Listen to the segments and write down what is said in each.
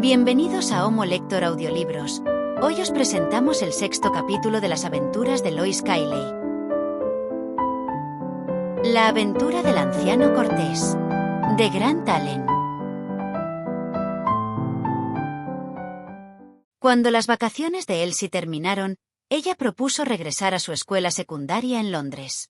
Bienvenidos a Homo Lector Audiolibros. Hoy os presentamos el 6º capítulo de las aventuras de Lois Cayley. La aventura del anciano Cortés, de Grant Allen. Cuando las vacaciones de Elsie terminaron, ella propuso regresar a su escuela secundaria en Londres.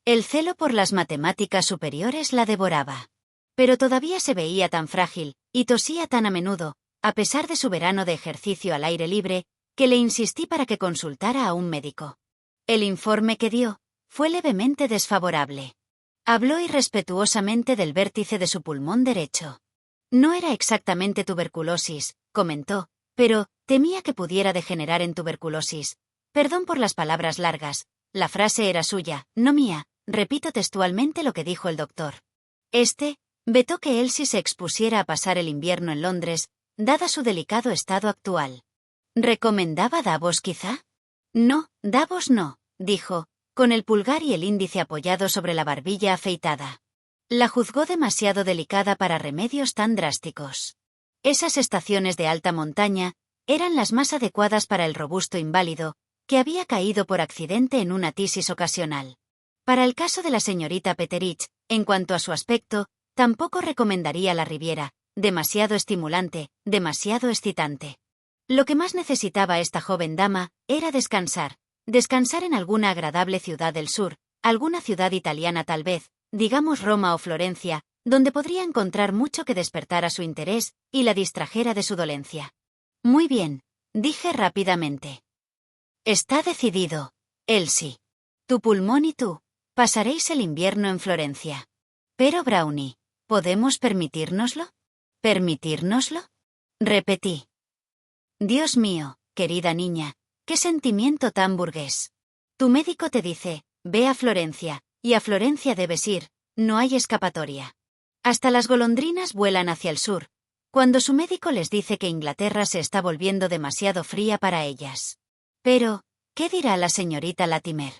El celo por las matemáticas superiores la devoraba. Pero todavía se veía tan frágil, y tosía tan a menudo, a pesar de su verano de ejercicio al aire libre, que le insistí para que consultara a un médico. El informe que dio fue levemente desfavorable. Habló irrespetuosamente del vértice de su pulmón derecho. No era exactamente tuberculosis, comentó, pero temía que pudiera degenerar en tuberculosis. Perdón por las palabras largas, la frase era suya, no mía, repito textualmente lo que dijo el doctor. Vetó que Elsie se expusiera a pasar el invierno en Londres, dada su delicado estado actual. ¿Recomendaba Davos quizá? No, Davos no, dijo, con el pulgar y el índice apoyados sobre la barbilla afeitada. La juzgó demasiado delicada para remedios tan drásticos. Esas estaciones de alta montaña eran las más adecuadas para el robusto inválido, que había caído por accidente en una tisis ocasional. Para el caso de la señorita Peterich, en cuanto a su aspecto, tampoco recomendaría la Riviera, demasiado estimulante, demasiado excitante. Lo que más necesitaba esta joven dama era descansar en alguna agradable ciudad del sur, alguna ciudad italiana tal vez, digamos Roma o Florencia, donde podría encontrar mucho que despertara su interés y la distrajera de su dolencia. Muy bien, dije rápidamente. Está decidido, Elsie. Tu pulmón y tú pasaréis el invierno en Florencia. Pero Brownie, ¿podemos permitírnoslo? ¿Permitírnoslo? Repetí. Dios mío, querida niña, qué sentimiento tan burgués. Tu médico te dice, ve a Florencia, y a Florencia debes ir, no hay escapatoria. Hasta las golondrinas vuelan hacia el sur, cuando su médico les dice que Inglaterra se está volviendo demasiado fría para ellas. Pero, ¿qué dirá la señorita Latimer?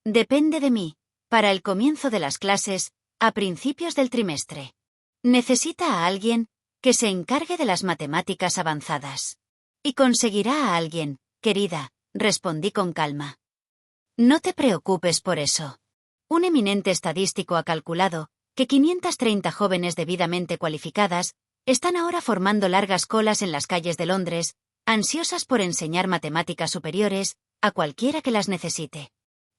Depende de mí, para el comienzo de las clases, a principios del trimestre. Necesita a alguien que se encargue de las matemáticas avanzadas. Y conseguirá a alguien, querida, respondí con calma. No te preocupes por eso. Un eminente estadístico ha calculado que 530 jóvenes debidamente cualificadas están ahora formando largas colas en las calles de Londres, ansiosas por enseñar matemáticas superiores a cualquiera que las necesite.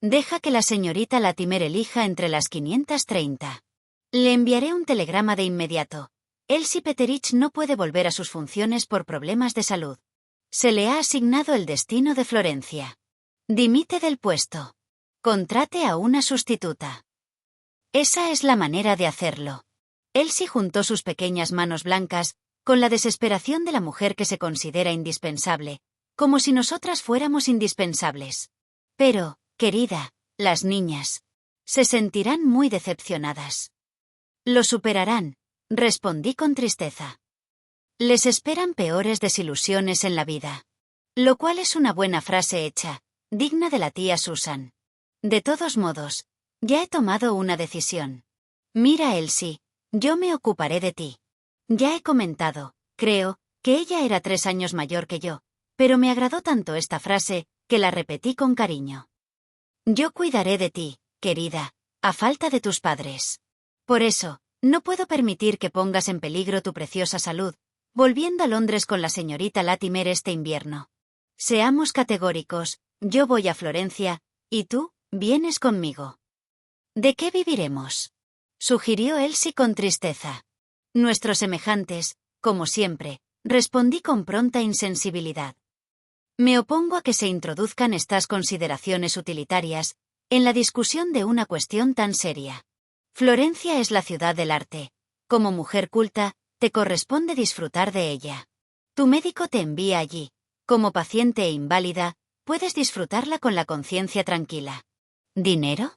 Deja que la señorita Latimer elija entre las 530. Le enviaré un telegrama de inmediato. Elsie Peterich no puede volver a sus funciones por problemas de salud. Se le ha asignado el destino de Florencia. Dimite del puesto. Contrate a una sustituta. Esa es la manera de hacerlo. Elsie juntó sus pequeñas manos blancas, con la desesperación de la mujer que se considera indispensable, como si nosotras fuéramos indispensables. Pero, querida, las niñas se sentirán muy decepcionadas. Lo superarán, respondí con tristeza. Les esperan peores desilusiones en la vida. Lo cual es una buena frase hecha, digna de la tía Susan. De todos modos, ya he tomado una decisión. Mira, Elsie, yo me ocuparé de ti. Ya he comentado, creo, que ella era 3 años mayor que yo, pero me agradó tanto esta frase, que la repetí con cariño. Yo cuidaré de ti, querida, a falta de tus padres. Por eso, no puedo permitir que pongas en peligro tu preciosa salud, volviendo a Londres con la señorita Latimer este invierno. Seamos categóricos, yo voy a Florencia, y tú, vienes conmigo. ¿De qué viviremos? Sugirió Elsie con tristeza. Nuestros semejantes, como siempre, respondí con pronta insensibilidad. Me opongo a que se introduzcan estas consideraciones utilitarias en la discusión de una cuestión tan seria. Florencia es la ciudad del arte. Como mujer culta, te corresponde disfrutar de ella. Tu médico te envía allí. Como paciente e inválida, puedes disfrutarla con la conciencia tranquila. ¿Dinero?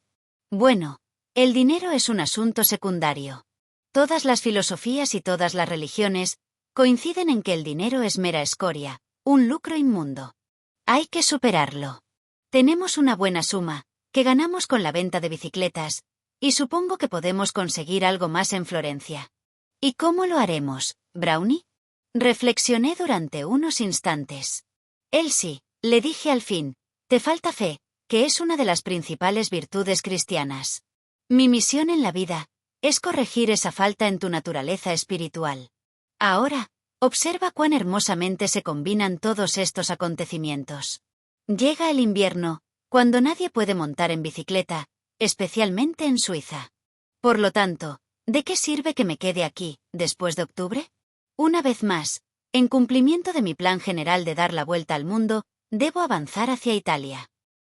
Bueno, el dinero es un asunto secundario. Todas las filosofías y todas las religiones coinciden en que el dinero es mera escoria, un lucro inmundo. Hay que superarlo. Tenemos una buena suma, que ganamos con la venta de bicicletas, y supongo que podemos conseguir algo más en Florencia. ¿Y cómo lo haremos, Brownie? Reflexioné durante unos instantes. Elsie, le dije al fin, te falta fe, que es una de las principales virtudes cristianas. Mi misión en la vida es corregir esa falta en tu naturaleza espiritual. Ahora, observa cuán hermosamente se combinan todos estos acontecimientos. Llega el invierno, cuando nadie puede montar en bicicleta, especialmente en Suiza. Por lo tanto, ¿de qué sirve que me quede aquí, después de octubre? Una vez más, en cumplimiento de mi plan general de dar la vuelta al mundo, debo avanzar hacia Italia.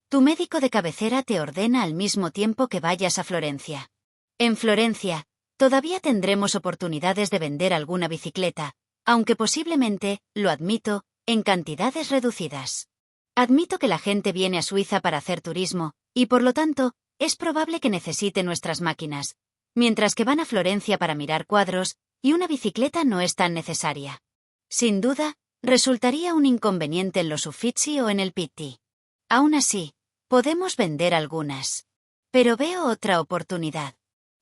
Tu médico de cabecera te ordena al mismo tiempo que vayas a Florencia. En Florencia, todavía tendremos oportunidades de vender alguna bicicleta, aunque posiblemente, lo admito, en cantidades reducidas. Admito que la gente viene a Suiza para hacer turismo, y por lo tanto, es probable que necesite nuestras máquinas, mientras que van a Florencia para mirar cuadros, y una bicicleta no es tan necesaria. Sin duda, resultaría un inconveniente en los Uffizi o en el Pitti. Aún así, podemos vender algunas. Pero veo otra oportunidad.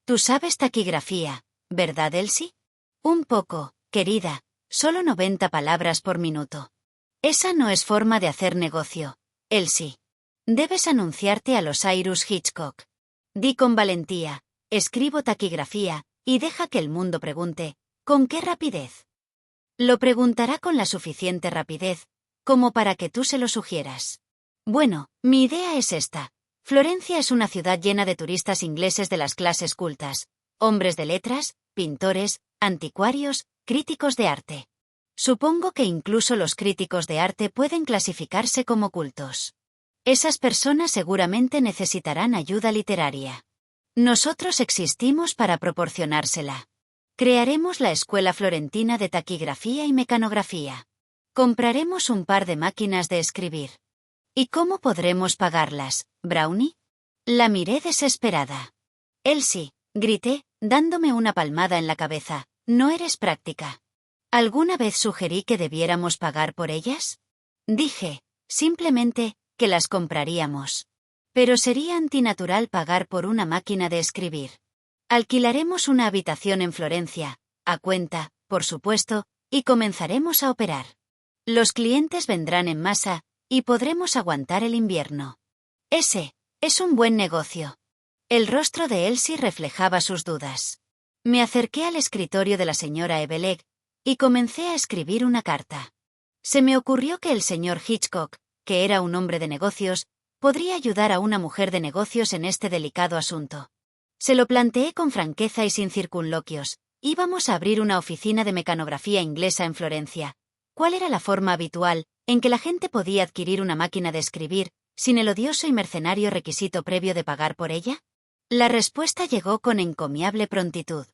Tú sabes taquigrafía, ¿verdad, Elsie? Un poco, querida, solo 90 palabras por minuto. Esa no es forma de hacer negocio, Elsie. Debes anunciarte a los Cyrus Hitchcock. Di con valentía, escribo taquigrafía, y deja que el mundo pregunte, ¿con qué rapidez? Lo preguntará con la suficiente rapidez, como para que tú se lo sugieras. Bueno, mi idea es esta. Florencia es una ciudad llena de turistas ingleses de las clases cultas, hombres de letras, pintores, anticuarios, críticos de arte. Supongo que incluso los críticos de arte pueden clasificarse como cultos. Esas personas seguramente necesitarán ayuda literaria. Nosotros existimos para proporcionársela. Crearemos la Escuela Florentina de Taquigrafía y Mecanografía. Compraremos un par de máquinas de escribir. ¿Y cómo podremos pagarlas, Brownie? La miré desesperada. Elsie, grité, dándome una palmada en la cabeza, no eres práctica. ¿Alguna vez sugerí que debiéramos pagar por ellas? Dije, simplemente, que las compraríamos. Pero sería antinatural pagar por una máquina de escribir. Alquilaremos una habitación en Florencia, a cuenta, por supuesto, y comenzaremos a operar. Los clientes vendrán en masa, y podremos aguantar el invierno. Ese es un buen negocio. El rostro de Elsie reflejaba sus dudas. Me acerqué al escritorio de la señora Ebeleg, y comencé a escribir una carta. Se me ocurrió que el señor Hitchcock, que era un hombre de negocios, podría ayudar a una mujer de negocios en este delicado asunto. Se lo planteé con franqueza y sin circunloquios. Íbamos a abrir una oficina de mecanografía inglesa en Florencia. ¿Cuál era la forma habitual en que la gente podía adquirir una máquina de escribir, sin el odioso y mercenario requisito previo de pagar por ella? La respuesta llegó con encomiable prontitud.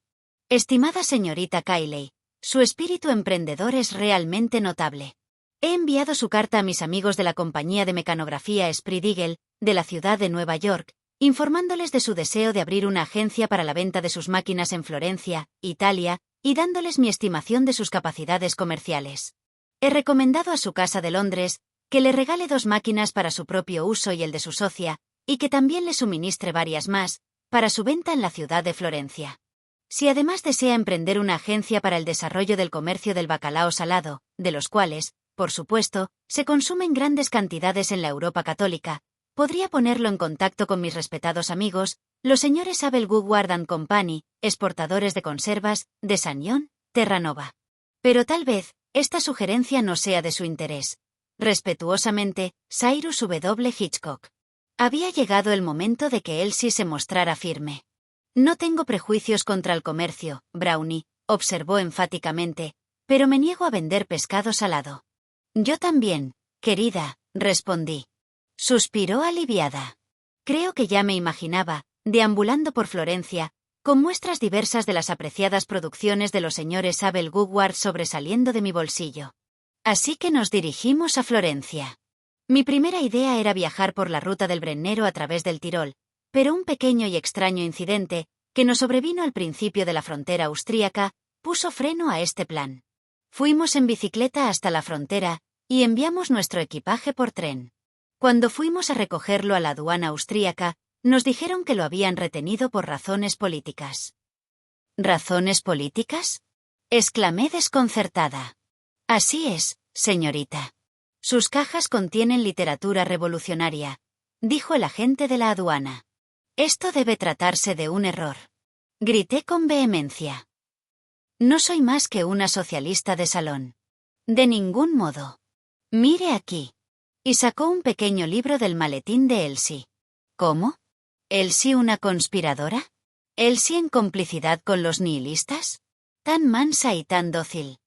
Estimada señorita Cayley, su espíritu emprendedor es realmente notable. He enviado su carta a mis amigos de la compañía de mecanografía Spread Eagle, de la ciudad de Nueva York, informándoles de su deseo de abrir una agencia para la venta de sus máquinas en Florencia, Italia, y dándoles mi estimación de sus capacidades comerciales. He recomendado a su casa de Londres que le regale 2 máquinas para su propio uso y el de su socia, y que también le suministre varias más, para su venta en la ciudad de Florencia. Si además desea emprender una agencia para el desarrollo del comercio del bacalao salado, de los cuales, por supuesto, se consumen grandes cantidades en la Europa católica, podría ponerlo en contacto con mis respetados amigos, los señores Abel Woodward & Company, exportadores de conservas, de Sanión, Terranova. Pero tal vez, esta sugerencia no sea de su interés. Respetuosamente, Cyrus W. Hitchcock. Había llegado el momento de que Elsie se mostrara firme. No tengo prejuicios contra el comercio, Brownie, observó enfáticamente, pero me niego a vender pescado salado. Yo también, querida, respondí. Suspiró aliviada. Creo que ya me imaginaba, deambulando por Florencia, con muestras diversas de las apreciadas producciones de los señores Abel Woodward sobresaliendo de mi bolsillo. Así que nos dirigimos a Florencia. Mi primera idea era viajar por la ruta del Brennero a través del Tirol, pero un pequeño y extraño incidente, que nos sobrevino al principio de la frontera austríaca, puso freno a este plan. Fuimos en bicicleta hasta la frontera, y enviamos nuestro equipaje por tren. Cuando fuimos a recogerlo a la aduana austríaca, nos dijeron que lo habían retenido por razones políticas. ¿Razones políticas?, exclamé desconcertada. Así es, señorita. Sus cajas contienen literatura revolucionaria, dijo el agente de la aduana. Esto debe tratarse de un error. Grité con vehemencia. No soy más que una socialista de salón. De ningún modo. Mire aquí. Y sacó un pequeño libro del maletín de Elsie. ¿Cómo? ¿Elsie una conspiradora? ¿Elsie en complicidad con los nihilistas? Tan mansa y tan dócil.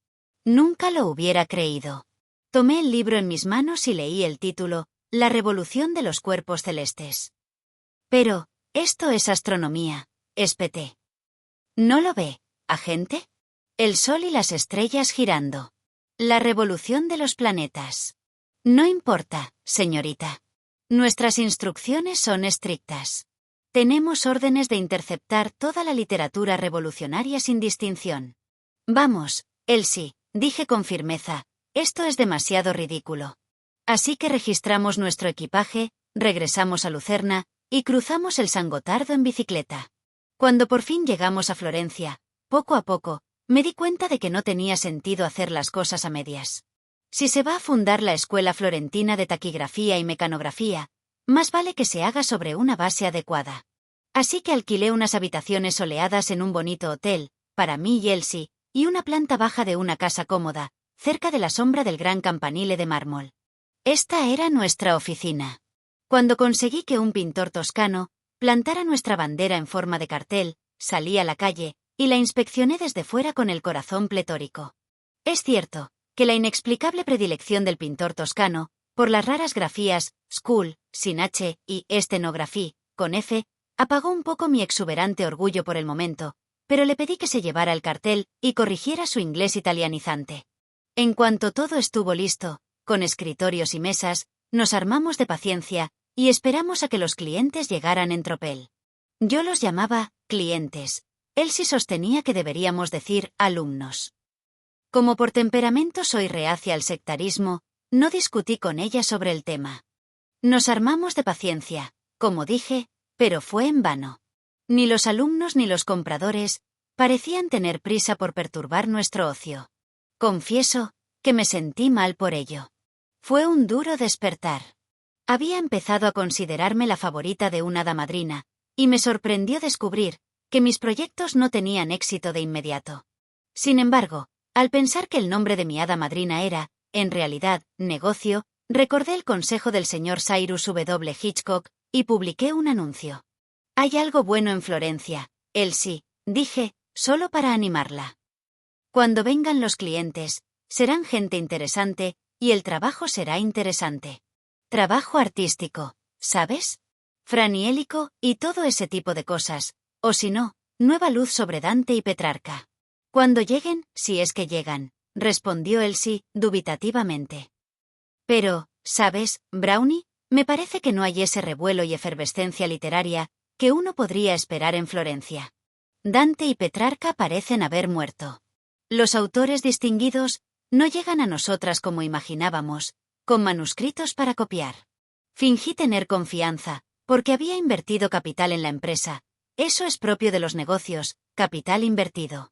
Nunca lo hubiera creído. Tomé el libro en mis manos y leí el título, La revolución de los cuerpos celestes. Pero, esto es astronomía, espeté. ¿No lo ve, agente? El sol y las estrellas girando. La revolución de los planetas. No importa, señorita. Nuestras instrucciones son estrictas. Tenemos órdenes de interceptar toda la literatura revolucionaria sin distinción. Vamos, Elsie, dije con firmeza, esto es demasiado ridículo. Así que registramos nuestro equipaje, regresamos a Lucerna, y cruzamos el San Gotardo en bicicleta. Cuando por fin llegamos a Florencia, poco a poco, me di cuenta de que no tenía sentido hacer las cosas a medias. Si se va a fundar la Escuela Florentina de Taquigrafía y Mecanografía, más vale que se haga sobre una base adecuada. Así que alquilé unas habitaciones soleadas en un bonito hotel, para mí y Elsie, y una planta baja de una casa cómoda, cerca de la sombra del gran campanile de mármol. Esta era nuestra oficina. Cuando conseguí que un pintor toscano plantara nuestra bandera en forma de cartel, salí a la calle, y la inspeccioné desde fuera con el corazón pletórico. Es cierto que la inexplicable predilección del pintor toscano, por las raras grafías, School, sin H, y Stenography, con F, apagó un poco mi exuberante orgullo por el momento, pero le pedí que se llevara el cartel y corrigiera su inglés italianizante. En cuanto todo estuvo listo, con escritorios y mesas, nos armamos de paciencia y esperamos a que los clientes llegaran en tropel. Yo los llamaba clientes. Elsie sostenía que deberíamos decir alumnos. Como por temperamento soy reacia al sectarismo, no discutí con ella sobre el tema. Nos armamos de paciencia, como dije, pero fue en vano. Ni los alumnos ni los compradores parecían tener prisa por perturbar nuestro ocio. Confieso que me sentí mal por ello. Fue un duro despertar. Había empezado a considerarme la favorita de una hada madrina, y me sorprendió descubrir que mis proyectos no tenían éxito de inmediato. Sin embargo, al pensar que el nombre de mi hada madrina era, en realidad, negocio, recordé el consejo del señor Cyrus W. Hitchcock y publiqué un anuncio. Hay algo bueno en Florencia, Elsie, dije, solo para animarla. Cuando vengan los clientes, serán gente interesante, y el trabajo será interesante. Trabajo artístico, ¿sabes? Franiélico y todo ese tipo de cosas, o si no, nueva luz sobre Dante y Petrarca. Cuando lleguen, si es que llegan, respondió Elsie, dubitativamente. Pero, ¿sabes, Brownie? Me parece que no hay ese revuelo y efervescencia literaria que uno podría esperar en Florencia. Dante y Petrarca parecen haber muerto. Los autores distinguidos no llegan a nosotras como imaginábamos, con manuscritos para copiar. Fingí tener confianza, porque había invertido capital en la empresa. Eso es propio de los negocios, capital invertido.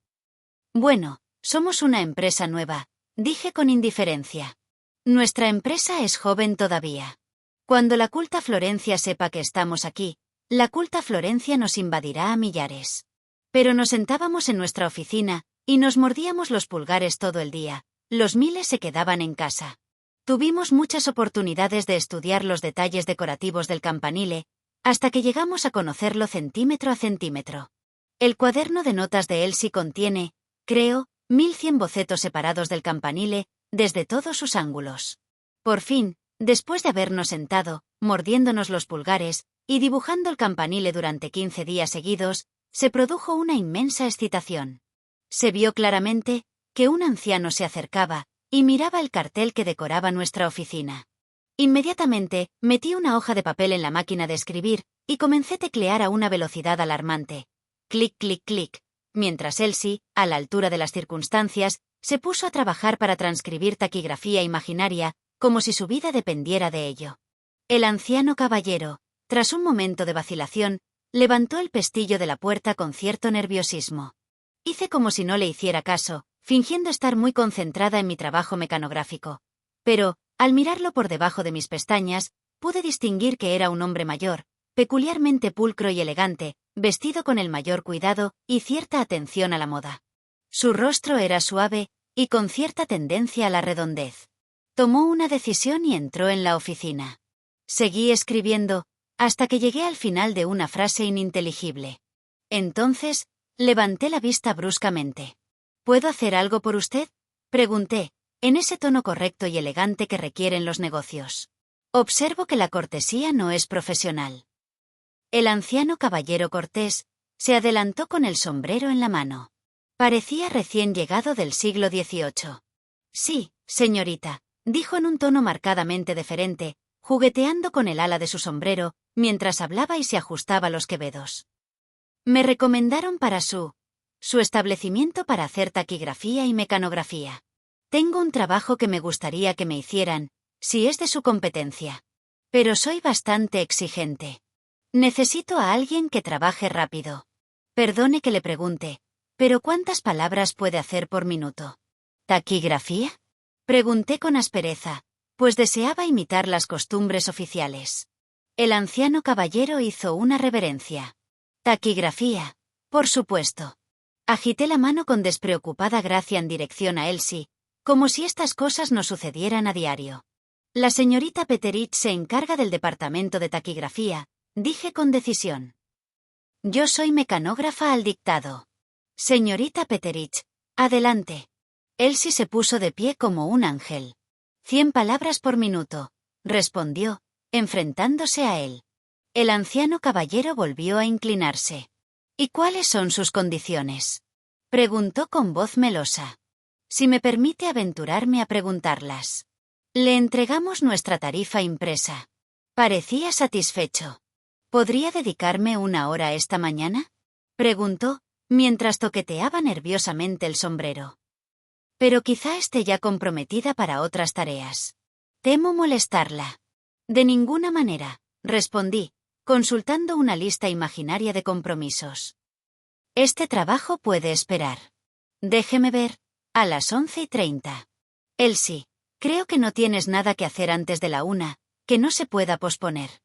Bueno, somos una empresa nueva, dije con indiferencia. Nuestra empresa es joven todavía. Cuando la culta Florencia sepa que estamos aquí, la culta Florencia nos invadirá a millares. Pero nos sentábamos en nuestra oficina, y nos mordíamos los pulgares todo el día. Los miles se quedaban en casa. Tuvimos muchas oportunidades de estudiar los detalles decorativos del campanile, hasta que llegamos a conocerlo centímetro a centímetro. El cuaderno de notas de Elsie contiene, creo, 1100 bocetos separados del campanile, desde todos sus ángulos. Por fin, después de habernos sentado, mordiéndonos los pulgares, y dibujando el campanile durante 15 días seguidos, se produjo una inmensa excitación. Se vio claramente que un anciano se acercaba y miraba el cartel que decoraba nuestra oficina. Inmediatamente, metí una hoja de papel en la máquina de escribir y comencé a teclear a una velocidad alarmante. Clic, clic, clic. Mientras Elsie, a la altura de las circunstancias, se puso a trabajar para transcribir taquigrafía imaginaria, como si su vida dependiera de ello. El anciano caballero, tras un momento de vacilación, levantó el pestillo de la puerta con cierto nerviosismo. Hice como si no le hiciera caso, fingiendo estar muy concentrada en mi trabajo mecanográfico. Pero, al mirarlo por debajo de mis pestañas, pude distinguir que era un hombre mayor, peculiarmente pulcro y elegante, vestido con el mayor cuidado y cierta atención a la moda. Su rostro era suave y con cierta tendencia a la redondez. Tomó una decisión y entró en la oficina. Seguí escribiendo, hasta que llegué al final de una frase ininteligible. Entonces, levanté la vista bruscamente. ¿Puedo hacer algo por usted?, pregunté, en ese tono correcto y elegante que requieren los negocios. Observo que la cortesía no es profesional. El anciano caballero cortés se adelantó con el sombrero en la mano. Parecía recién llegado del siglo XVIII. Sí, señorita, dijo en un tono marcadamente deferente, jugueteando con el ala de su sombrero, mientras hablaba y se ajustaba los quevedos. Me recomendaron para su establecimiento para hacer taquigrafía y mecanografía. Tengo un trabajo que me gustaría que me hicieran, si es de su competencia. Pero soy bastante exigente. Necesito a alguien que trabaje rápido. Perdone que le pregunte, pero ¿cuántas palabras puede hacer por minuto? ¿Taquigrafía?, pregunté con aspereza, pues deseaba imitar las costumbres oficiales. El anciano caballero hizo una reverencia. Taquigrafía, por supuesto. Agité la mano con despreocupada gracia en dirección a Elsie, como si estas cosas no sucedieran a diario. La señorita Petterich se encarga del departamento de taquigrafía, dije con decisión. Yo soy mecanógrafa al dictado. Señorita Petterich, adelante. Elsie se puso de pie como un ángel. 100 palabras por minuto, respondió, enfrentándose a él. El anciano caballero volvió a inclinarse. ¿Y cuáles son sus condiciones?, preguntó con voz melosa. Si me permite aventurarme a preguntarlas. Le entregamos nuestra tarifa impresa. Parecía satisfecho. ¿Podría dedicarme 1 hora esta mañana?, preguntó, mientras toqueteaba nerviosamente el sombrero. Pero quizá esté ya comprometida para otras tareas. Temo molestarla. De ninguna manera, respondí, consultando una lista imaginaria de compromisos. Este trabajo puede esperar. Déjeme ver, a las 11:30. Elsie, creo que no tienes nada que hacer antes de la 1, que no se pueda posponer.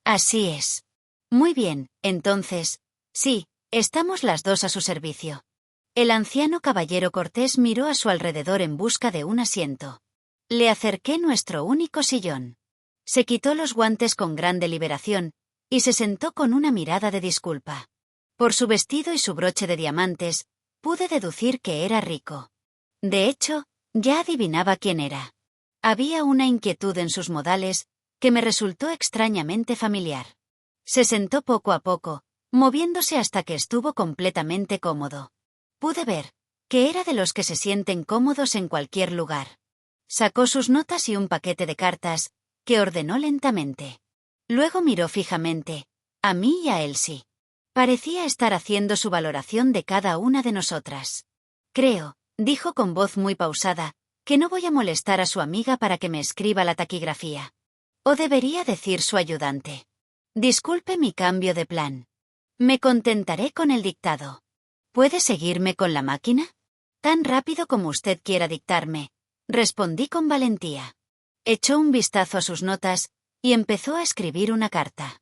Así es. Muy bien, entonces, sí, estamos las dos a su servicio. El anciano caballero cortés miró a su alrededor en busca de un asiento. Le acerqué nuestro único sillón. Se quitó los guantes con gran deliberación, y se sentó con una mirada de disculpa. Por su vestido y su broche de diamantes, pude deducir que era rico. De hecho, ya adivinaba quién era. Había una inquietud en sus modales, que me resultó extrañamente familiar. Se sentó poco a poco, moviéndose hasta que estuvo completamente cómodo. Pude ver que era de los que se sienten cómodos en cualquier lugar. Sacó sus notas y un paquete de cartas, que ordenó lentamente. Luego miró fijamente, a mí y a Elsie. Parecía estar haciendo su valoración de cada una de nosotras. Creo, dijo con voz muy pausada, que no voy a molestar a su amiga para que me escriba la taquigrafía. O debería decir su ayudante. Disculpe mi cambio de plan. Me contentaré con el dictado. ¿Puede seguirme con la máquina? Tan rápido como usted quiera dictarme, respondí con valentía. Echó un vistazo a sus notas y empezó a escribir una carta.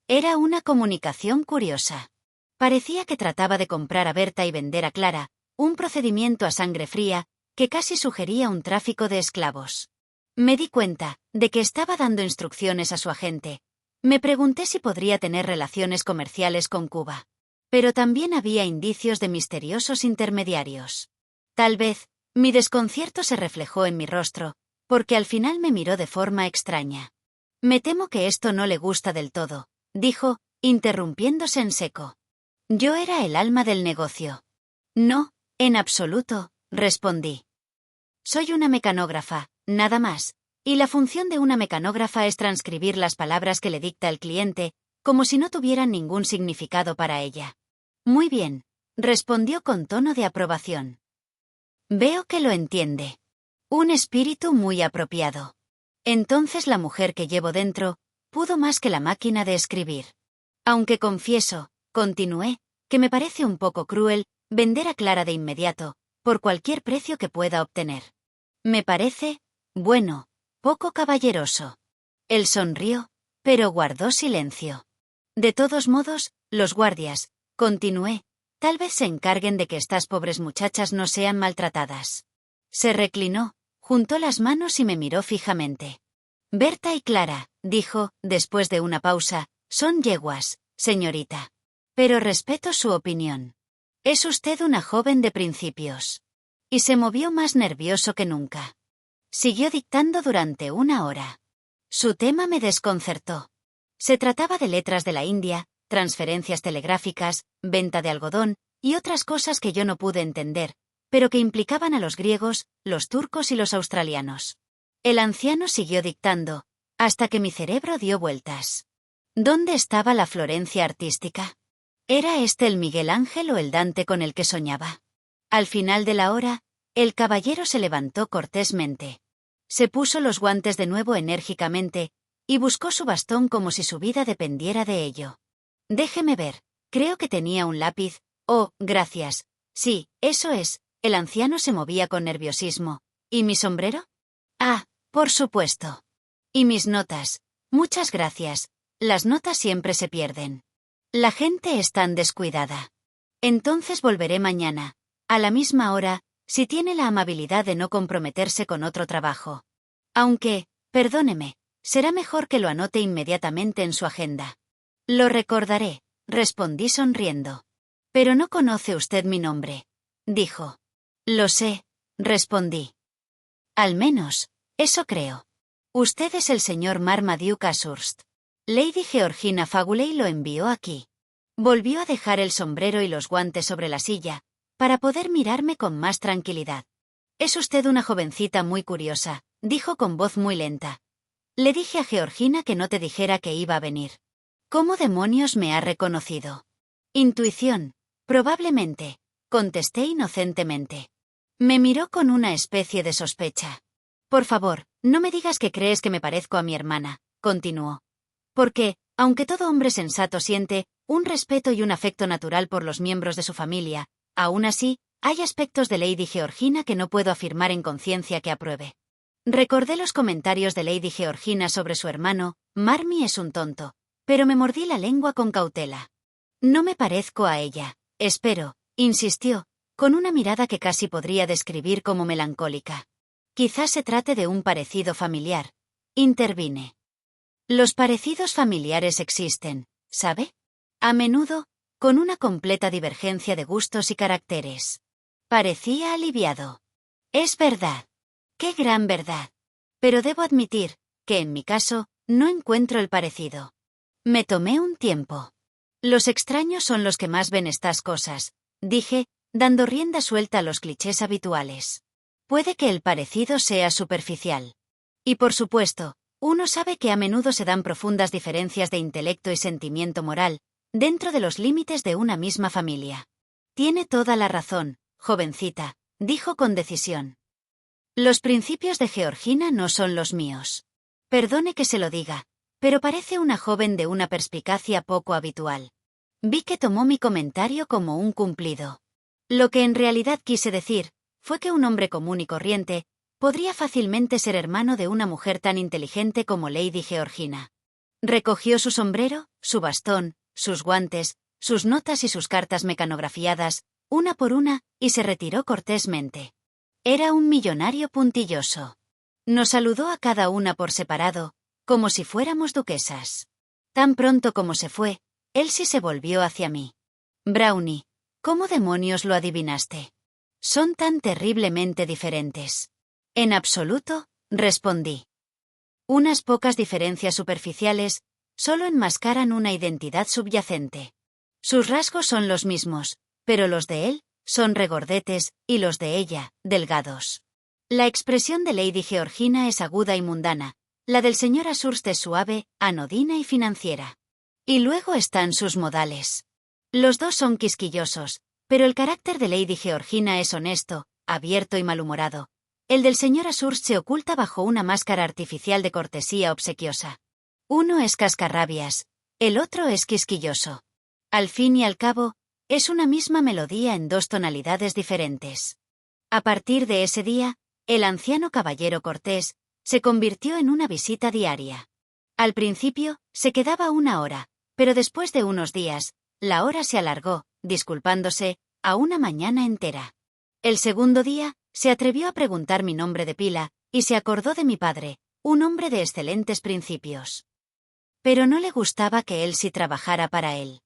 Era una comunicación curiosa. Parecía que trataba de comprar a Berta y vender a Clara, un procedimiento a sangre fría que casi sugería un tráfico de esclavos. Me di cuenta de que estaba dando instrucciones a su agente. Me pregunté si podría tener relaciones comerciales con Cuba. Pero también había indicios de misteriosos intermediarios. Tal vez, mi desconcierto se reflejó en mi rostro, porque al final me miró de forma extraña. Me temo que esto no le gusta del todo, dijo, interrumpiéndose en seco. Yo era el alma del negocio. No, en absoluto, respondí. Soy una mecanógrafa, nada más, y la función de una mecanógrafa es transcribir las palabras que le dicta el cliente, como si no tuvieran ningún significado para ella. Muy bien, respondió con tono de aprobación. Veo que lo entiende. Un espíritu muy apropiado. Entonces la mujer que llevo dentro pudo más que la máquina de escribir. Aunque confieso, continué, que me parece un poco cruel vender a Clara de inmediato, por cualquier precio que pueda obtener. Me parece, bueno, poco caballeroso. Él sonrió, pero guardó silencio. De todos modos, los guardias, continué, tal vez se encarguen de que estas pobres muchachas no sean maltratadas. Se reclinó, juntó las manos y me miró fijamente. Berta y Clara, dijo, después de una pausa, son yeguas, señorita. Pero respeto su opinión. Es usted una joven de principios. Y se movió más nervioso que nunca. Siguió dictando durante una hora. Su tema me desconcertó. Se trataba de letras de la India, transferencias telegráficas, venta de algodón y otras cosas que yo no pude entender, pero que implicaban a los griegos, los turcos y los australianos. El anciano siguió dictando, hasta que mi cerebro dio vueltas. ¿Dónde estaba la Florencia artística? ¿Era este el Miguel Ángel o el Dante con el que soñaba? Al final de la hora, el caballero se levantó cortésmente. Se puso los guantes de nuevo enérgicamente y buscó su bastón como si su vida dependiera de ello. Déjeme ver, creo que tenía un lápiz. Oh, gracias. Sí, eso es. El anciano se movía con nerviosismo. ¿Y mi sombrero? Ah, por supuesto. Y mis notas. Muchas gracias. Las notas siempre se pierden. La gente es tan descuidada. Entonces volveré mañana, a la misma hora, si tiene la amabilidad de no comprometerse con otro trabajo. Aunque, perdóneme, será mejor que lo anote inmediatamente en su agenda. Lo recordaré, respondí sonriendo. Pero no conoce usted mi nombre, dijo. Lo sé, respondí. Al menos, eso creo. Usted es el señor Marmaduke Ashurst. Lady Georgina Faguley lo envió aquí. Volvió a dejar el sombrero y los guantes sobre la silla, para poder mirarme con más tranquilidad. Es usted una jovencita muy curiosa, dijo con voz muy lenta. Le dije a Georgina que no te dijera que iba a venir. ¿Cómo demonios me ha reconocido? Intuición, probablemente, contesté inocentemente. Me miró con una especie de sospecha. Por favor, no me digas que crees que me parezco a mi hermana, continuó. Porque, aunque todo hombre sensato siente un respeto y un afecto natural por los miembros de su familia, aún así, hay aspectos de Lady Georgina que no puedo afirmar en conciencia que apruebe. Recordé los comentarios de Lady Georgina sobre su hermano, Marmee es un tonto, pero me mordí la lengua con cautela. No me parezco a ella, espero, insistió, con una mirada que casi podría describir como melancólica. Quizás se trate de un parecido familiar. Intervine. Los parecidos familiares existen, ¿sabe? A menudo, con una completa divergencia de gustos y caracteres. Parecía aliviado. Es verdad. ¡Qué gran verdad! Pero debo admitir que en mi caso no encuentro el parecido. Me tomé un tiempo. Los extraños son los que más ven estas cosas, dije, dando rienda suelta a los clichés habituales. Puede que el parecido sea superficial. Y por supuesto, uno sabe que a menudo se dan profundas diferencias de intelecto y sentimiento moral, dentro de los límites de una misma familia. Tiene toda la razón, jovencita, dijo con decisión. Los principios de Georgina no son los míos. Perdone que se lo diga, pero parece una joven de una perspicacia poco habitual. Vi que tomó mi comentario como un cumplido. Lo que en realidad quise decir fue que un hombre común y corriente podría fácilmente ser hermano de una mujer tan inteligente como Lady Georgina. Recogió su sombrero, su bastón, sus guantes, sus notas y sus cartas mecanografiadas, una por una, y se retiró cortésmente. Era un millonario puntilloso. Nos saludó a cada una por separado, como si fuéramos duquesas. Tan pronto como se fue, Elsie se volvió hacia mí. Brownie, ¿cómo demonios lo adivinaste? Son tan terriblemente diferentes. En absoluto, respondí. Unas pocas diferencias superficiales solo enmascaran una identidad subyacente. Sus rasgos son los mismos, pero los de él son regordetes y los de ella, delgados. La expresión de Lady Georgina es aguda y mundana, la del señor Ashurst es suave, anodina y financiera. Y luego están sus modales. Los dos son quisquillosos, pero el carácter de Lady Georgina es honesto, abierto y malhumorado. El del señor Ashurst se oculta bajo una máscara artificial de cortesía obsequiosa. Uno es cascarrabias, el otro es quisquilloso. Al fin y al cabo, es una misma melodía en dos tonalidades diferentes. A partir de ese día, el anciano caballero cortés se convirtió en una visita diaria. Al principio, se quedaba 1 hora, pero después de unos días, la hora se alargó, disculpándose, a una mañana entera. El segundo día, se atrevió a preguntar mi nombre de pila, y se acordó de mi padre, un hombre de excelentes principios. Pero no le gustaba que Elsie trabajara para él.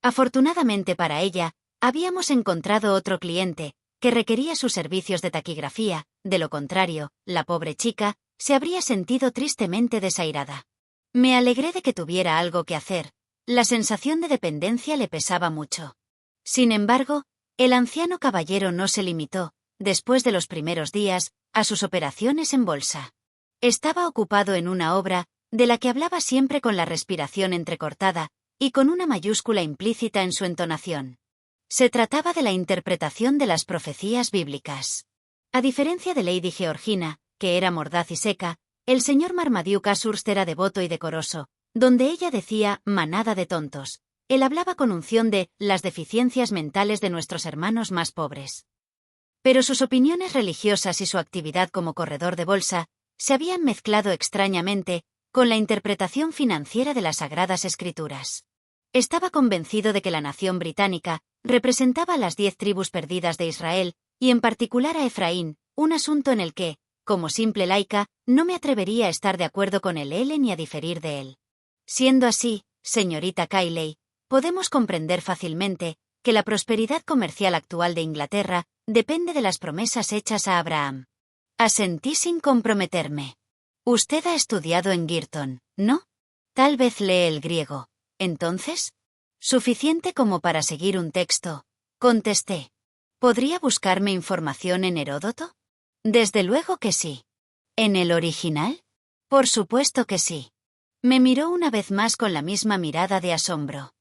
Afortunadamente para ella, habíamos encontrado otro cliente, que requería sus servicios de taquigrafía, de lo contrario, la pobre chica, se habría sentido tristemente desairada. Me alegré de que tuviera algo que hacer. La sensación de dependencia le pesaba mucho. Sin embargo, el anciano caballero no se limitó, después de los primeros días, a sus operaciones en bolsa. Estaba ocupado en una obra, de la que hablaba siempre con la respiración entrecortada, y con una mayúscula implícita en su entonación. Se trataba de la interpretación de las profecías bíblicas. A diferencia de Lady Georgina, que era mordaz y seca, el señor Marmaduke Ashurst era devoto y decoroso. Donde ella decía «manada de tontos», él hablaba con unción de «las deficiencias mentales de nuestros hermanos más pobres». Pero sus opiniones religiosas y su actividad como corredor de bolsa se habían mezclado extrañamente con la interpretación financiera de las Sagradas Escrituras. Estaba convencido de que la nación británica representaba a las 10 tribus perdidas de Israel, y en particular a Efraín, un asunto en el que, como simple laica, no me atrevería a estar de acuerdo con él ni a diferir de él. Siendo así, señorita Cayley, podemos comprender fácilmente que la prosperidad comercial actual de Inglaterra depende de las promesas hechas a Abraham. Asentí sin comprometerme. Usted ha estudiado en Girton, ¿no? Tal vez lee el griego. ¿Entonces? ¿Suficiente como para seguir un texto? Contesté. ¿Podría buscarme información en Heródoto? Desde luego que sí. ¿En el original? Por supuesto que sí. Me miró una vez más con la misma mirada de asombro.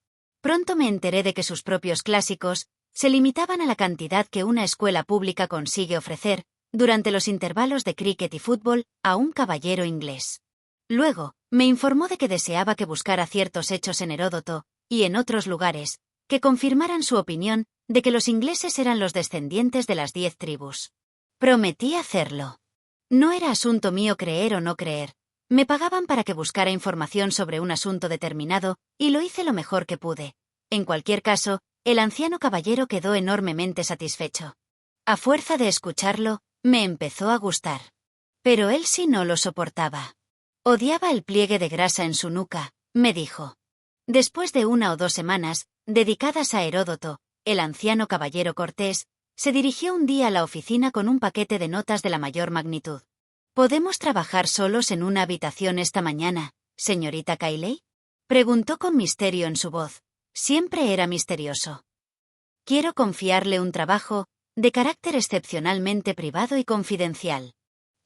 Pronto me enteré de que sus propios clásicos se limitaban a la cantidad que una escuela pública consigue ofrecer, durante los intervalos de cricket y fútbol, a un caballero inglés. Luego, me informó de que deseaba que buscara ciertos hechos en Heródoto, y en otros lugares, que confirmaran su opinión de que los ingleses eran los descendientes de las 10 tribus. Prometí hacerlo. No era asunto mío creer o no creer. Me pagaban para que buscara información sobre un asunto determinado, y lo hice lo mejor que pude. En cualquier caso, el anciano caballero quedó enormemente satisfecho. A fuerza de escucharlo, me empezó a gustar. Pero él sí no lo soportaba. Odiaba el pliegue de grasa en su nuca, me dijo. Después de 1 o 2 semanas, dedicadas a Heródoto, el anciano caballero cortés se dirigió un día a la oficina con un paquete de notas de la mayor magnitud. ¿Podemos trabajar solos en una habitación esta mañana, señorita Cayley? Preguntó con misterio en su voz. Siempre era misterioso. Quiero confiarle un trabajo de carácter excepcionalmente privado y confidencial.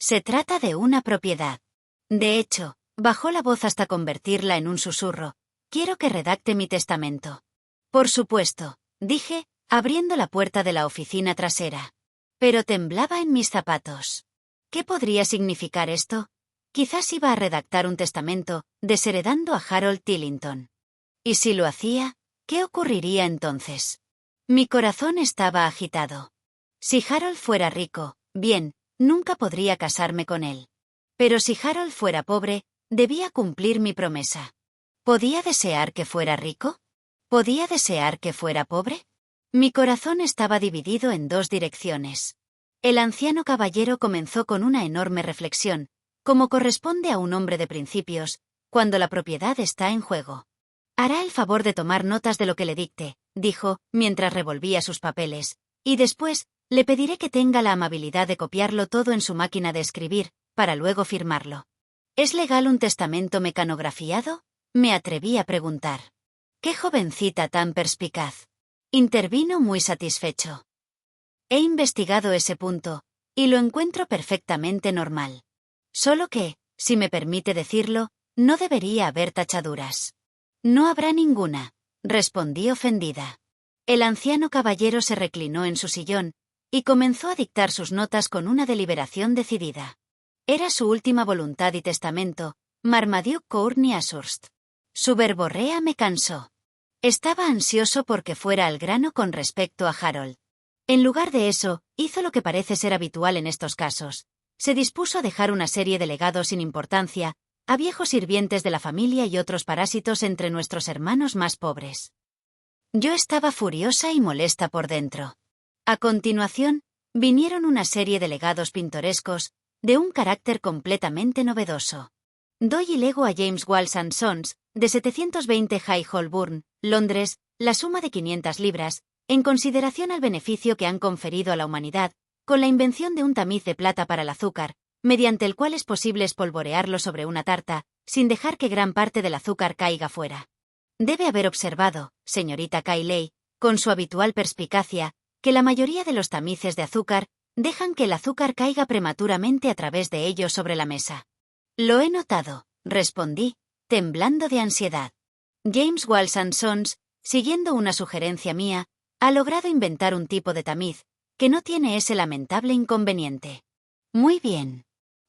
Se trata de una propiedad. De hecho, bajó la voz hasta convertirla en un susurro. Quiero que redacte mi testamento. Por supuesto, dije, abriendo la puerta de la oficina trasera. Pero temblaba en mis zapatos. ¿Qué podría significar esto? Quizás iba a redactar un testamento, desheredando a Harold Tillington. Y si lo hacía, ¿qué ocurriría entonces? Mi corazón estaba agitado. Si Harold fuera rico, bien, nunca podría casarme con él. Pero si Harold fuera pobre, debía cumplir mi promesa. ¿Podía desear que fuera rico? ¿Podía desear que fuera pobre? Mi corazón estaba dividido en 2 direcciones. El anciano caballero comenzó con una enorme reflexión, como corresponde a un hombre de principios, cuando la propiedad está en juego. Hará el favor de tomar notas de lo que le dicte, dijo, mientras revolvía sus papeles, y después, le pediré que tenga la amabilidad de copiarlo todo en su máquina de escribir, para luego firmarlo. ¿Es legal un testamento mecanografiado? Me atreví a preguntar. ¡Qué jovencita tan perspicaz! Intervino muy satisfecho. He investigado ese punto, y lo encuentro perfectamente normal. Solo que, si me permite decirlo, no debería haber tachaduras. No habrá ninguna, respondí ofendida. El anciano caballero se reclinó en su sillón, y comenzó a dictar sus notas con una deliberación decidida. Era su última voluntad y testamento, Marmaduke Courtney Ashurst. Su verborrea me cansó. Estaba ansioso porque fuera al grano con respecto a Harold. En lugar de eso, hizo lo que parece ser habitual en estos casos. Se dispuso a dejar una serie de legados sin importancia, a viejos sirvientes de la familia y otros parásitos entre nuestros hermanos más pobres. Yo estaba furiosa y molesta por dentro. A continuación, vinieron una serie de legados pintorescos, de un carácter completamente novedoso. Doy y lego a James Walsh & Sons, de 720 High Holborn, Londres, la suma de 500 libras, en consideración al beneficio que han conferido a la humanidad, con la invención de un tamiz de plata para el azúcar, mediante el cual es posible espolvorearlo sobre una tarta, sin dejar que gran parte del azúcar caiga fuera. Debe haber observado, señorita Cayley, con su habitual perspicacia, que la mayoría de los tamices de azúcar dejan que el azúcar caiga prematuramente a través de ellos sobre la mesa. Lo he notado, respondí, temblando de ansiedad. James Walsh & Sons, siguiendo una sugerencia mía, ha logrado inventar un tipo de tamiz que no tiene ese lamentable inconveniente. Muy bien.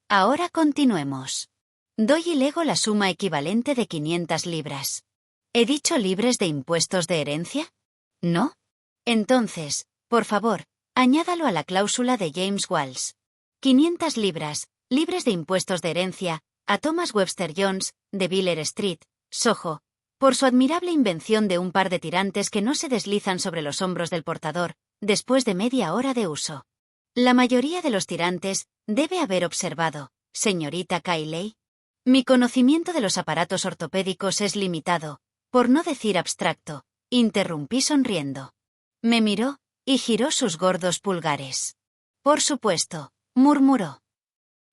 Ahora continuemos. Doy y lego la suma equivalente de 500 libras. ¿He dicho libres de impuestos de herencia? ¿No? Entonces, por favor, añádalo a la cláusula de James Walsh. 500 libras, libres de impuestos de herencia, a Thomas Webster Jones, de Villers Street, Soho, por su admirable invención de un par de tirantes que no se deslizan sobre los hombros del portador, después de media hora de uso. La mayoría de los tirantes, debe haber observado, señorita Cayley. Mi conocimiento de los aparatos ortopédicos es limitado, por no decir abstracto, interrumpí sonriendo. Me miró, y giró sus gordos pulgares. Por supuesto, murmuró.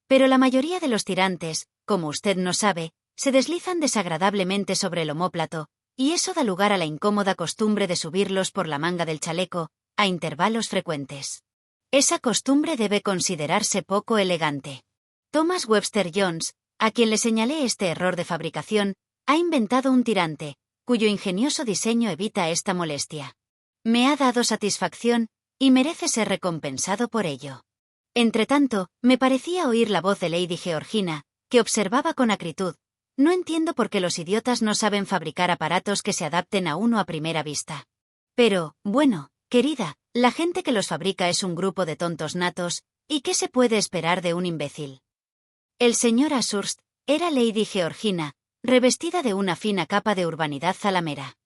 Pero la mayoría de los tirantes, como usted no sabe, se deslizan desagradablemente sobre el omóplato, y eso da lugar a la incómoda costumbre de subirlos por la manga del chaleco, a intervalos frecuentes. Esa costumbre debe considerarse poco elegante. Thomas Webster Jones, a quien le señalé este error de fabricación, ha inventado un tirante, cuyo ingenioso diseño evita esta molestia. Me ha dado satisfacción, y merece ser recompensado por ello. Entretanto, me parecía oír la voz de Lady Georgina, que observaba con acritud: no entiendo por qué los idiotas no saben fabricar aparatos que se adapten a uno a primera vista. Pero, bueno, querida, la gente que los fabrica es un grupo de tontos natos, ¿y qué se puede esperar de un imbécil? El señor Ashurst era Lady Georgina, revestida de una fina capa de urbanidad zalamera.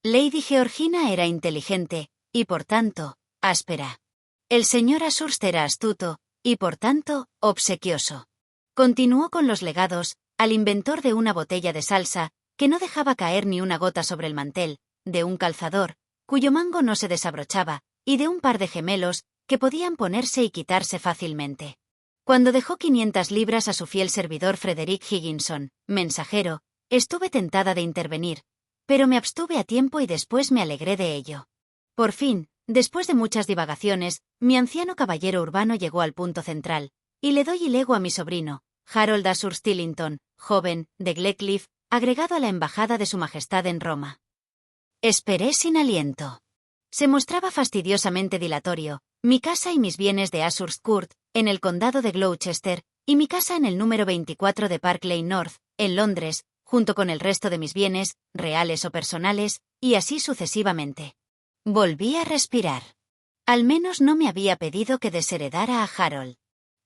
Lady Georgina era inteligente, y por tanto, áspera. El señor Ashurst era astuto, y por tanto, obsequioso. Continuó con los legados, al inventor de una botella de salsa, que no dejaba caer ni una gota sobre el mantel, de un calzador, cuyo mango no se desabrochaba, y de un par de gemelos, que podían ponerse y quitarse fácilmente. Cuando dejó 500 libras a su fiel servidor Frederick Higginson, mensajero, estuve tentada de intervenir, pero me abstuve a tiempo y después me alegré de ello. Por fin, después de muchas divagaciones, mi anciano caballero urbano llegó al punto central, y le doy y lego a mi sobrino, Harold Ashurst Tillington, joven, de Glecliff, agregado a la embajada de su majestad en Roma. Esperé sin aliento. Se mostraba fastidiosamente dilatorio, mi casa y mis bienes de Ashurst Court, en el condado de Gloucester, y mi casa en el número 24 de Park Lane North, en Londres, junto con el resto de mis bienes, reales o personales, y así sucesivamente. Volví a respirar. Al menos no me había pedido que desheredara a Harold.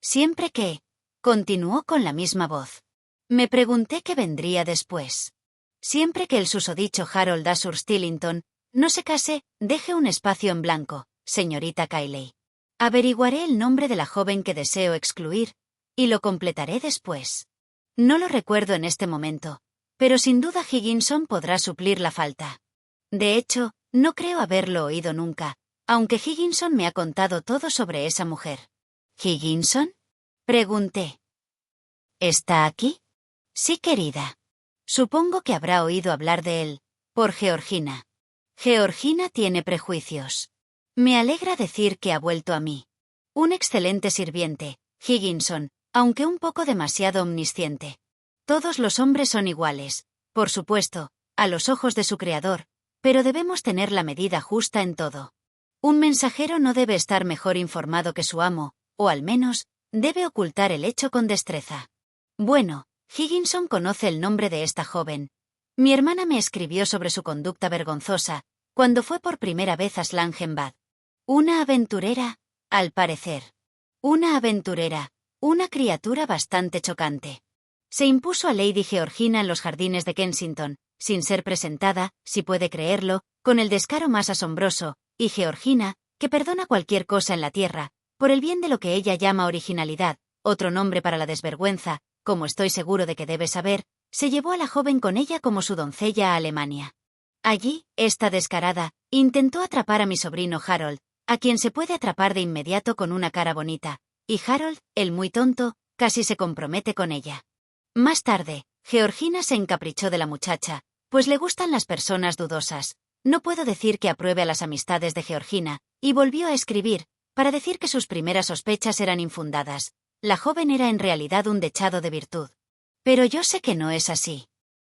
Siempre que... Continuó con la misma voz. Me pregunté qué vendría después. Siempre que el susodicho Harold Ashurst Tillington no se case, deje un espacio en blanco, señorita Cayley. Averiguaré el nombre de la joven que deseo excluir, y lo completaré después. No lo recuerdo en este momento, pero sin duda Higginson podrá suplir la falta. De hecho, no creo haberlo oído nunca, aunque Higginson me ha contado todo sobre esa mujer. ¿Higginson? Pregunté. ¿Está aquí? Sí, querida. Supongo que habrá oído hablar de él, por Georgina. Georgina tiene prejuicios. Me alegra decir que ha vuelto a mí. Un excelente sirviente, Higginson, aunque un poco demasiado omnisciente. Todos los hombres son iguales, por supuesto, a los ojos de su creador, pero debemos tener la medida justa en todo. Un mensajero no debe estar mejor informado que su amo, o al menos, debe ocultar el hecho con destreza. Bueno, Higginson conoce el nombre de esta joven. Mi hermana me escribió sobre su conducta vergonzosa, cuando fue por primera vez a Schlangenbad. Una aventurera, al parecer. Una aventurera, una criatura bastante chocante. Se impuso a Lady Georgina en los jardines de Kensington, sin ser presentada, si puede creerlo, con el descaro más asombroso, y Georgina, que perdona cualquier cosa en la tierra, por el bien de lo que ella llama originalidad, otro nombre para la desvergüenza, como estoy seguro de que debe saber, se llevó a la joven con ella como su doncella a Alemania. Allí, esta descarada, intentó atrapar a mi sobrino Harold, a quien se puede atrapar de inmediato con una cara bonita, y Harold, el muy tonto, casi se compromete con ella. Más tarde, Georgina se encaprichó de la muchacha, pues le gustan las personas dudosas. No puedo decir que apruebe a las amistades de Georgina, y volvió a escribir, para decir que sus primeras sospechas eran infundadas. La joven era en realidad un dechado de virtud. Pero yo sé que no es así.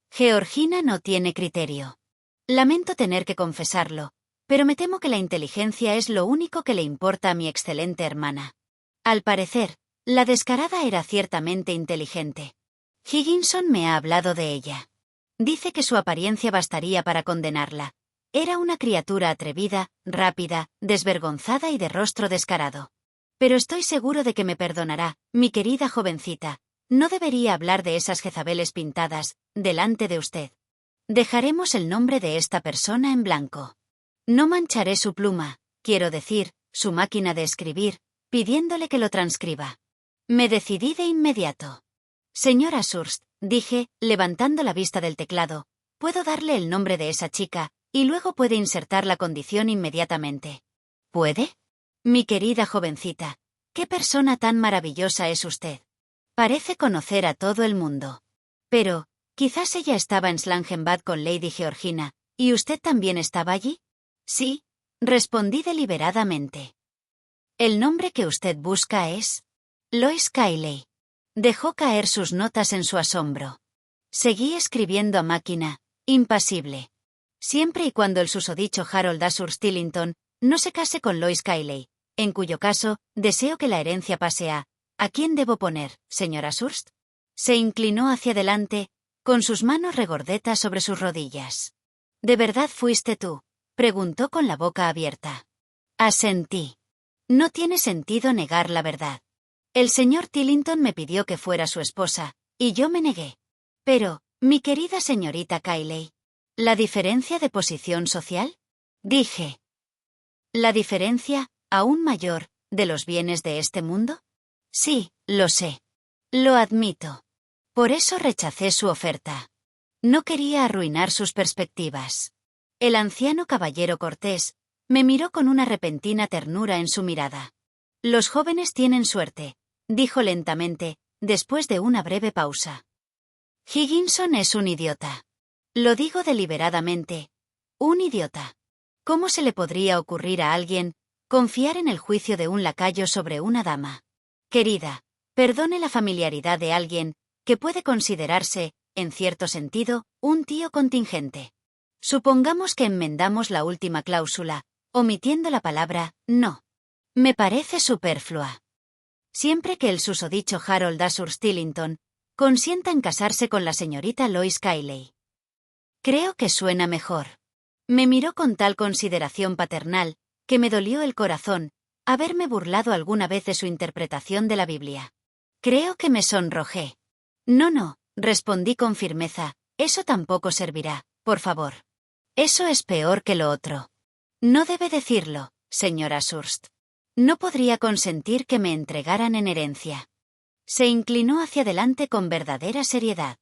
Georgina no tiene criterio. Lamento tener que confesarlo, pero me temo que la inteligencia es lo único que le importa a mi excelente hermana. Al parecer, la descarada era ciertamente inteligente. Higginson me ha hablado de ella. Dice que su apariencia bastaría para condenarla. Era una criatura atrevida, rápida, desvergonzada y de rostro descarado. Pero estoy seguro de que me perdonará, mi querida jovencita. No debería hablar de esas Jezabeles pintadas, delante de usted. Dejaremos el nombre de esta persona en blanco. No mancharé su pluma, quiero decir, su máquina de escribir, pidiéndole que lo transcriba. Me decidí de inmediato. Señora Surst, dije, levantando la vista del teclado, puedo darle el nombre de esa chica, y luego puede insertar la condición inmediatamente. ¿Puede? Mi querida jovencita, qué persona tan maravillosa es usted. Parece conocer a todo el mundo. Pero, quizás ella estaba en Slangenbad con Lady Georgina, ¿y usted también estaba allí? Sí, respondí deliberadamente. El nombre que usted busca es Lois Cayley. Dejó caer sus notas en su asombro. Seguí escribiendo a máquina, impasible. Siempre y cuando el susodicho Harold Ashurst Tillington no se case con Lois Cayley, en cuyo caso, deseo que la herencia pase a... ¿A quién debo poner, señora Ashurst? Se inclinó hacia adelante, con sus manos regordetas sobre sus rodillas. ¿De verdad fuiste tú?, preguntó con la boca abierta. Asentí. No tiene sentido negar la verdad. El señor Tillington me pidió que fuera su esposa, y yo me negué. Pero, mi querida señorita Cayley, ¿la diferencia de posición social? Dije. ¿La diferencia, aún mayor, de los bienes de este mundo? Sí, lo sé. Lo admito. Por eso rechacé su oferta. No quería arruinar sus perspectivas. El anciano caballero cortés me miró con una repentina ternura en su mirada. Los jóvenes tienen suerte, dijo lentamente, después de una breve pausa. Higginson es un idiota. Lo digo deliberadamente. Un idiota. ¿Cómo se le podría ocurrir a alguien confiar en el juicio de un lacayo sobre una dama? Querida, perdone la familiaridad de alguien que puede considerarse, en cierto sentido, un tío contingente. Supongamos que enmendamos la última cláusula, omitiendo la palabra no. Me parece superflua. Siempre que el susodicho Harold Ashurst Tillington consienta en casarse con la señorita Lois Cayley. Creo que suena mejor. Me miró con tal consideración paternal, que me dolió el corazón haberme burlado alguna vez de su interpretación de la Biblia. Creo que me sonrojé. No, respondí con firmeza, eso tampoco servirá, por favor. Eso es peor que lo otro. No debe decirlo, señora Ashurst. No podría consentir que me entregaran en herencia. Se inclinó hacia adelante con verdadera seriedad.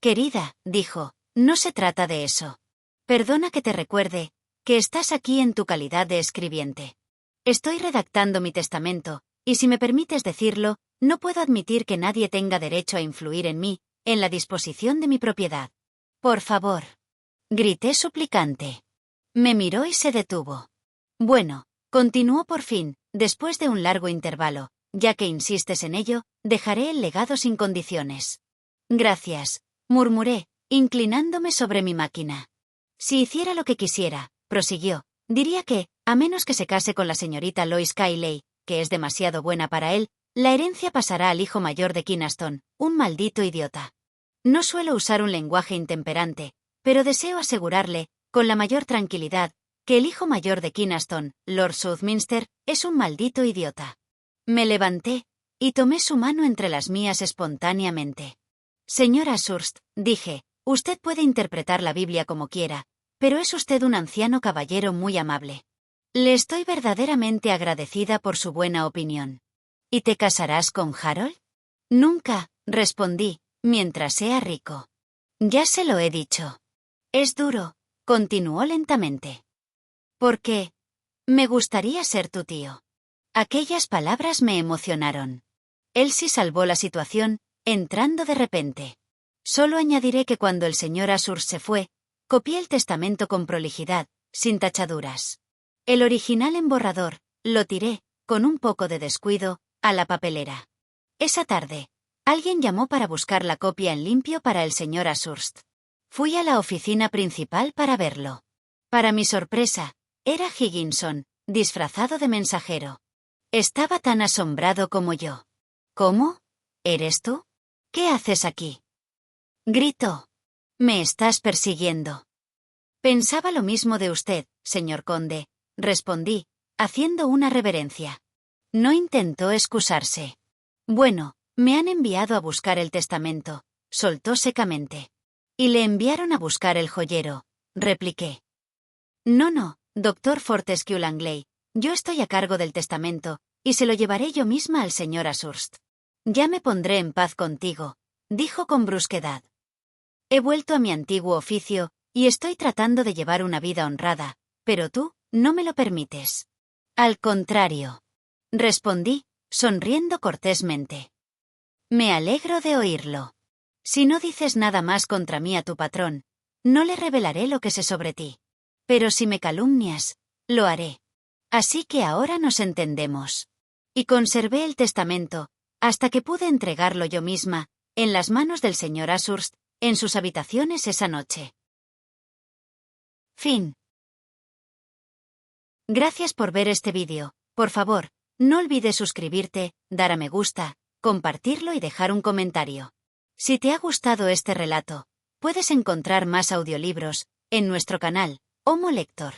Querida, dijo, no se trata de eso. Perdona que te recuerde que estás aquí en tu calidad de escribiente. Estoy redactando mi testamento, y si me permites decirlo, no puedo admitir que nadie tenga derecho a influir en mí, en la disposición de mi propiedad. Por favor. Grité suplicante. Me miró y se detuvo. Bueno, continuó por fin, después de un largo intervalo, ya que insistes en ello, dejaré el legado sin condiciones. Gracias, murmuré, inclinándome sobre mi máquina. Si hiciera lo que quisiera, prosiguió, diría que, a menos que se case con la señorita Lois Cayley, que es demasiado buena para él, la herencia pasará al hijo mayor de Kynaston, un maldito idiota. No suelo usar un lenguaje intemperante, pero deseo asegurarle, con la mayor tranquilidad, que el hijo mayor de Kynaston, Lord Southminster, es un maldito idiota. Me levanté y tomé su mano entre las mías espontáneamente. Señora Ashurst, dije, usted puede interpretar la Biblia como quiera, pero es usted un anciano caballero muy amable. Le estoy verdaderamente agradecida por su buena opinión. ¿Y te casarás con Harold? Nunca, respondí, mientras sea rico. Ya se lo he dicho. Es duro, continuó lentamente. ¿Por qué? Me gustaría ser tu tío. Aquellas palabras me emocionaron. Elsie salvó la situación, entrando de repente. Solo añadiré que cuando el señor Ashurst se fue, copié el testamento con prolijidad, sin tachaduras. El original en borrador, lo tiré, con un poco de descuido, a la papelera. Esa tarde, alguien llamó para buscar la copia en limpio para el señor Ashurst. Fui a la oficina principal para verlo. Para mi sorpresa, era Higginson, disfrazado de mensajero. Estaba tan asombrado como yo. ¿Cómo? ¿Eres tú? ¿Qué haces aquí? Gritó. Me estás persiguiendo. Pensaba lo mismo de usted, señor conde, respondí, haciendo una reverencia. No intentó excusarse. Bueno, me han enviado a buscar el testamento, soltó secamente. Y le enviaron a buscar el joyero, repliqué. No, doctor Fortescue Langley, yo estoy a cargo del testamento, y se lo llevaré yo misma al señor Ashurst. Ya me pondré en paz contigo, dijo con brusquedad. He vuelto a mi antiguo oficio, y estoy tratando de llevar una vida honrada, pero tú, no me lo permites. Al contrario. Respondí, sonriendo cortésmente. Me alegro de oírlo. Si no dices nada más contra mí a tu patrón, no le revelaré lo que sé sobre ti. Pero si me calumnias, lo haré. Así que ahora nos entendemos. Y conservé el testamento, hasta que pude entregarlo yo misma, en las manos del señor Ashurst, en sus habitaciones esa noche. Fin. Gracias por ver este vídeo. Por favor, no olvides suscribirte, dar a me gusta, compartirlo y dejar un comentario. Si te ha gustado este relato, puedes encontrar más audiolibros en nuestro canal, Homo Lector.